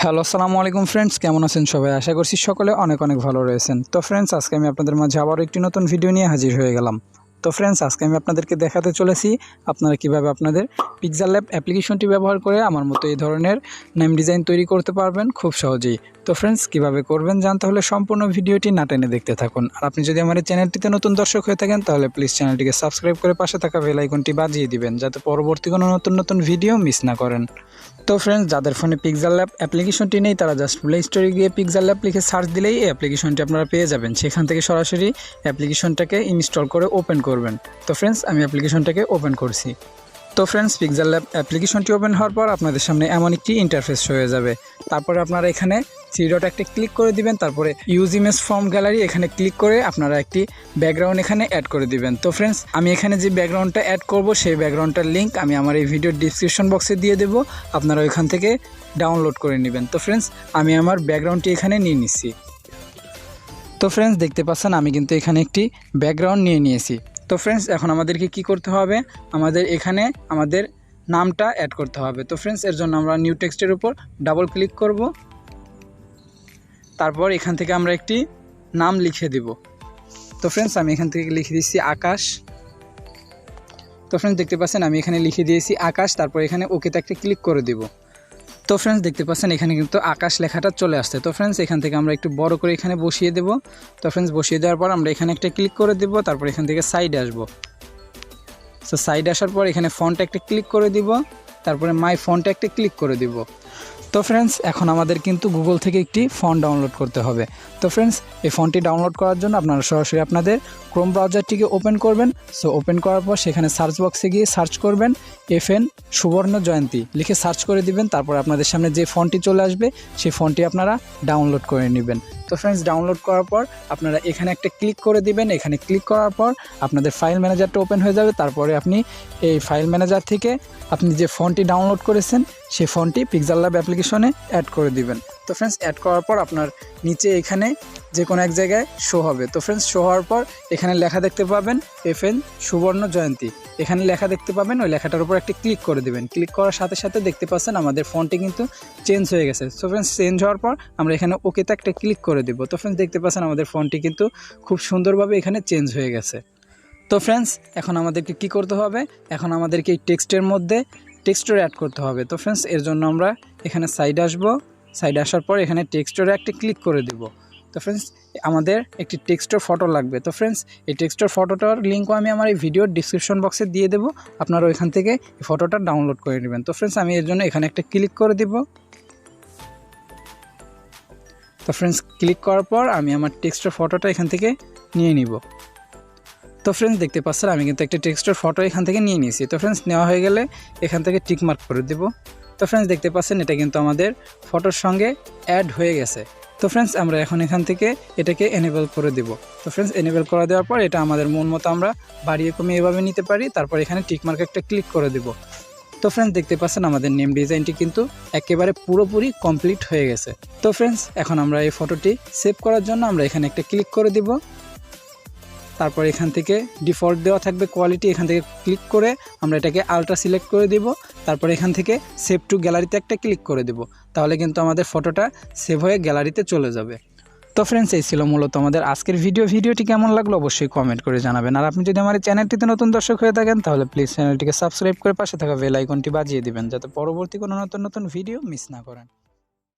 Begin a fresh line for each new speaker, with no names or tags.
Hello আসসালামু আলাইকুম friends, কেমন আছেন সবাই? আশা করছি সকলে অনেক অনেক ভালো রয়েছেন। তো ফ্রেন্ডস, আজকে আমি আপনাদের মাঝে আবারও একটি নতুন ভিডিও নিয়ে হাজির হয়ে গেলাম। তো ফ্রেন্ডস, আজকে আমি আপনাদেরকে দেখাতে চলেছি আপনারা কিভাবে আপনাদের পিক্সেলল্যাব অ্যাপ্লিকেশনটি ব্যবহার করে আমার মতো এই ধরনের নেম ডিজাইন তৈরি করতে পারবেন খুব সহজেই। তো ফ্রেন্ডস, কিভাবে করবেন জানতে হলে সম্পূর্ণ ভিডিওটি না টেনে দেখতে থাকুন। আর আপনি যদি আমার এই চ্যানেলটিতে নতুন দর্শক হয়ে থাকেন তাহলে প্লিজ চ্যানেলটিকে সাবস্ক্রাইব করে পাশে থাকা বেল আইকনটি বাজিয়ে দিবেন, যাতে পরবর্তী কোনো নতুন নতুন ভিডিও মিস না করেন। তো ফ্রেন্ডস, যাদের ফোনে পিক্সেলল্যাব অ্যাপ্লিকেশনটি নেই তারা জাস্ট প্লে স্টোরে গিয়ে পিক্সেলল্যাব লিখে সার্চ দিলেই এই অ্যাপ্লিকেশনটি আপনারা পেয়ে যাবেন। সেখান থেকে সরাসরি অ্যাপ্লিকেশনটাকে ইনস্টল করে ওপেন করবেন। তো ফ্রেন্ডস, আমি অ্যাপ্লিকেশনটাকে ওপেন করছি। তো ফ্রেন্ডস, পিক্সেলল্যাব অ্যাপ্লিকেশনটি ওপেন হওয়ার পর আপনাদের সামনে এমন একটি ইন্টারফেস হয়ে যাবে। তারপরে আপনারা এখানে থ্রি ডট একটা ক্লিক করে দিবেন, তারপরে ইউজ ইমেজ ফ্রম গ্যালারি এখানে ক্লিক করে আপনারা একটি ব্যাকগ্রাউন্ড এখানে অ্যাড করে দিবেন। তো ফ্রেন্ডস, আমি এখানে যে ব্যাকগ্রাউন্ডটা অ্যাড করব সেই ব্যাকগ্রাউন্ডটার লিঙ্ক আমি আমার এই ভিডিওর ডিসক্রিপশন বক্সে দিয়ে দেবো, আপনারা ওইখান থেকে ডাউনলোড করে নেবেন। তো ফ্রেন্ডস, আমি আমার ব্যাকগ্রাউন্ডটি এখানে নিয়ে নিচ্ছি। তো ফ্রেন্ডস, দেখতে পাচ্ছেন আমি কিন্তু এখানে একটি ব্যাকগ্রাউন্ড নিয়ে নিয়েছি। তো ফ্রেন্ডস, এখন আমাদেরকে কি করতে হবে, আমাদের এখানে আমাদের নামটা অ্যাড করতে হবে। তো ফ্রেন্ডস, এর জন্য আমরা নিউ টেক্সটের উপর ডাবল ক্লিক করব, তারপর এখান থেকে আমরা একটি নাম লিখে দেব। তো ফ্রেন্ডস, আমি এখান থেকে লিখে দিচ্ছি আকাশ। তো ফ্রেন্ডস, দেখতে পাচ্ছেন আমি এখানে লিখে দিয়েছি আকাশ, তারপর এখানে ওকেতে একটা ক্লিক করে দেব। তো ফ্রেন্ডস, দেখতে পাচ্ছেন এখানে কিন্তু আকাশ লেখাটা চলে আসছে। তো ফ্রেন্ডস, এখান থেকে আমরা একটু বড় করে এখানে বসিয়ে দেব। তো ফ্রেন্ডস, বসিয়ে দেওয়ার পর আমরা এখানে একটা ক্লিক করে দেব, তারপর এখান থেকে সাইডে আসব। তো সাইডে আসার পর এখানে ফন্টে একটা ক্লিক করে দিব, তারপরে মাই ফন্টে একটা ক্লিক করে দিব। তো ফ্রেন্ডস, এখন আমাদের কিন্তু গুগল থেকে একটি ফন্ট ডাউনলোড করতে হবে। তো ফ্রেন্ডস, এই ফন্টটি ডাউনলোড করার জন্য আপনারা সরাসরি আপনাদের ক্রোম ব্রাউজারটিকে ওপেন করবেন। সো ওপেন করার পর সেখানে সার্চ বক্সে গিয়ে সার্চ করবেন FN সুবর্ণ জয়ন্তী লিখে সার্চ করে দিবেন। তারপর আপনাদের সামনে যে ফন্টটি চলে আসবে সেই ফন্টটি আপনারা ডাউনলোড করে নেবেন। তো ফ্রেন্ডস, ডাউনলোড করার পর আপনারা এখানে একটা ক্লিক করে দিবেন। এখানে ক্লিক করার পর আপনাদের ফাইল ম্যানেজারটা ওপেন হয়ে যাবে। তারপরে আপনি এই ফাইল ম্যানেজার থেকে আপনি যে ফন্টটি ডাউনলোড করেছেন সেই ফন্টটি পিক্সেলল্যাব অ্যাপ্লিকেশনে অ্যাড করে দিবেন। তো ফ্রেন্ডস, অ্যাড করার পর আপনার নিচে এখানে যে কোনো এক জায়গায় শো হবে। তো ফ্রেন্ডস, শো হওয়ার পর এখানে লেখা দেখতে পাবেন FN সুবর্ণ জয়ন্তী, এখানে লেখা দেখতে পাবেন। ওই লেখাটার উপর একটা ক্লিক করে দেবেন। ক্লিক করার সাথে সাথে দেখতে পাচ্ছেন আমাদের ফন্টটি কিন্তু চেঞ্জ হয়ে গেছে। সো ফ্রেন্ডস, চেঞ্জ হওয়ার পর আমরা এখানে ওকেতে একটা ক্লিক করে দেব। তো ফ্রেন্ডস, দেখতে পাচ্ছেন আমাদের ফন্টটি কিন্তু খুব সুন্দরভাবে এখানে চেঞ্জ হয়ে গেছে। তো ফ্রেন্ডস, এখন আমাদেরকে কি করতে হবে, এখন আমাদেরকে এই টেক্সটের মধ্যে টেক্সচার অ্যাড করতে হবে। তো ফ্রেন্ডস, এর জন্য আমরা এখানে সাইডে আসব। সাইডে আসার পর এখানে টেক্সচারে একটা ক্লিক করে দেব। তো ফ্রেন্ডস, আমাদের একটি টেক্সচার ফটো লাগবে। তো ফ্রেন্ডস, এই টেক্সচার ফটোটার লিঙ্কও আমি আমার এই ভিডিওর ডিসক্রিপশন বক্সে দিয়ে দেবো, আপনারা ওইখান থেকে এই ফটোটা ডাউনলোড করে নেবেন। তো ফ্রেন্ডস, আমি এর জন্য এখানে একটা ক্লিক করে দিব। তো ফ্রেন্ডস, ক্লিক করার পর আমি আমার টেক্সচার ফটোটা এখান থেকে নিয়ে নিব। তো ফ্রেন্ডস, দেখতে পাচ্ছেন আমি কিন্তু একটা টেক্সটের ফটো এখান থেকে নিয়ে নিয়েছি। তো ফ্রেন্ডস, নেওয়া হয়ে গেলে এখান থেকে টিক মার্ক করে দেব। তো ফ্রেন্ডস, দেখতে পাচ্ছেন এটা কিন্তু আমাদের ফটোর সঙ্গে অ্যাড হয়ে গেছে। তো ফ্রেন্ডস, আমরা এখন এখান থেকে এটাকে এনেবল করে দেব। তো ফ্রেন্ডস, এনেবল করে দেওয়ার পর এটা আমাদের মন মতো আমরা বাড়িয়ে কমিয়ে এভাবে নিতে পারি। তারপর এখানে টিক মার্ক একটা ক্লিক করে দেব। তো ফ্রেন্ডস, দেখতে পাচ্ছেন আমাদের নেম ডিজাইনটি কিন্তু একেবারে পুরোপুরি কমপ্লিট হয়ে গেছে। তো ফ্রেন্ডস, এখন আমরা এই ফটোটি সেভ করার জন্য আমরা এখানে একটা ক্লিক করে দিব। তারপর এখান থেকে ডিফল্ট দেওয়া থাকবে কোয়ালিটি, এখান থেকে ক্লিক করে আমরা এটাকে আলট্রা সিলেক্ট করে দিব। তারপর এখান থেকে সেভ টু গ্যালারিতে একটা ক্লিক করে দেব। তাহলে কিন্তু আমাদের ফটোটা সেভ হয়ে গ্যালারিতে চলে যাবে। তো ফ্রেন্ডস, এই ছিল মূলত আমাদের আজকের ভিডিওটি কেমন লাগলো অবশ্যই কমেন্ট করে জানাবেন। আর আপনি যদি আমার চ্যানেলটিতে নতুন দর্শক হয়ে থাকেন তাহলে প্লিজ চ্যানেলটিকে সাবস্ক্রাইব করে পাশে থাকা বেল আইকনটি বাজিয়ে দিবেন, যাতে পরবর্তী কোনো নতুন ভিডিও মিস না করেন।